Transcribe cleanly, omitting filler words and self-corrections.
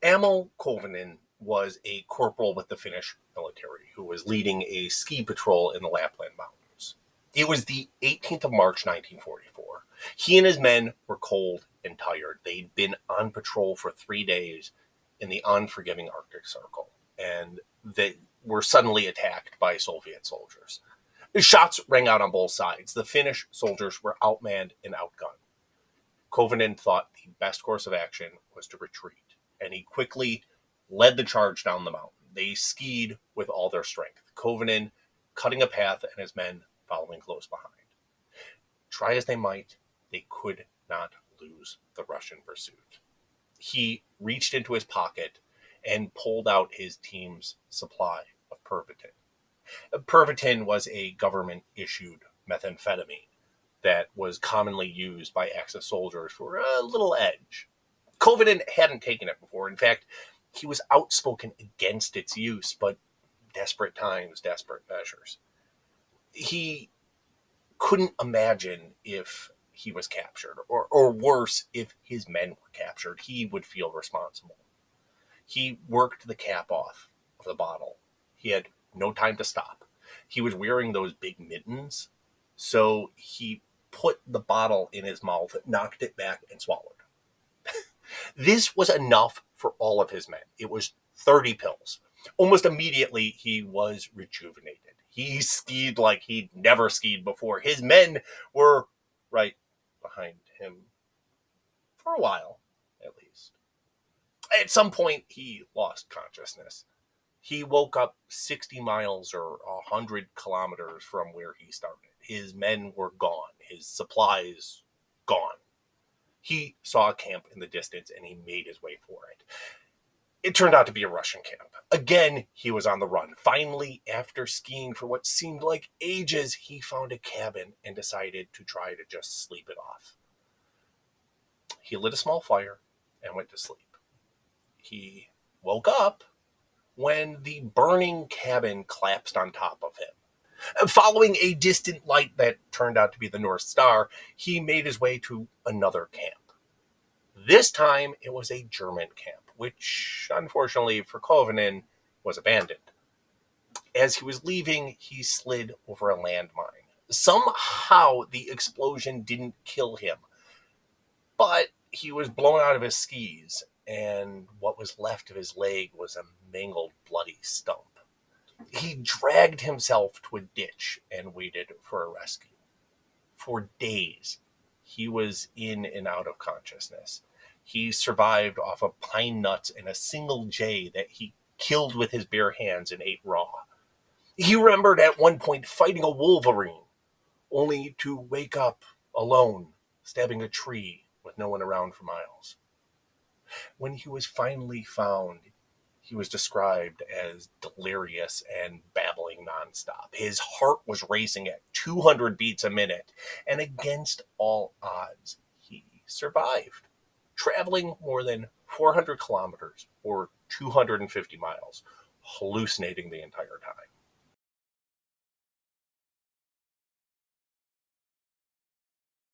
Aimo Koivunen was a corporal with the Finnish military who was leading a ski patrol in the Lapland mountains. It was the 18th of March, 1944. He and his men were cold and tired. They'd been on patrol for 3 days in the unforgiving Arctic Circle, and they were suddenly attacked by Soviet soldiers. Shots rang out on both sides. The Finnish soldiers were outmanned and outgunned. Kovanen thought the best course of action was to retreat, and he quickly led the charge down the mountain. They skied with all their strength, Kovanen cutting a path and his men following close behind. Try as they might, they could not lose the Russian pursuit. He reached into his pocket and pulled out his team's supply of Pervitin. Pervitin was a government-issued methamphetamine that was commonly used by Axis soldiers for a little edge. Kovanen hadn't taken it before. In fact, he was outspoken against its use, but desperate times, desperate measures. He couldn't imagine if he was captured, or worse, if his men were captured, he would feel responsible. He worked the cap off of the bottle. He had no time to stop. He was wearing those big mittens, so he put the bottle in his mouth, knocked it back, and swallowed. This was enough for all of his men. It was 30 pills. Almost immediately, he was rejuvenated. He skied like he'd never skied before. His men were right behind him for a while, at least. At some point, he lost consciousness. He woke up 60 miles or 100 kilometers from where he started. His men were gone. His supplies gone. He saw a camp in the distance and he made his way for it. It turned out to be a Russian camp. Again, he was on the run. Finally, after skiing for what seemed like ages, he found a cabin and decided to try to just sleep it off. He lit a small fire and went to sleep. He woke up when the burning cabin collapsed on top of him. Following a distant light that turned out to be the North Star, he made his way to another camp. This time, it was a German camp, which, unfortunately for Kovanen, was abandoned. As he was leaving, he slid over a landmine. Somehow, the explosion didn't kill him, but he was blown out of his skis, and what was left of his leg was a mangled, bloody stump. He dragged himself to a ditch and waited for a rescue. For days, he was in and out of consciousness. He survived off of pine nuts and a single jay that he killed with his bare hands and ate raw. He remembered at one point fighting a wolverine, only to wake up alone, stabbing a tree with no one around for miles. When he was finally found, he was described as delirious and babbling nonstop. His heart was racing at 200 beats a minute, and against all odds, he survived, traveling more than 400 kilometers or 250 miles, hallucinating the entire time.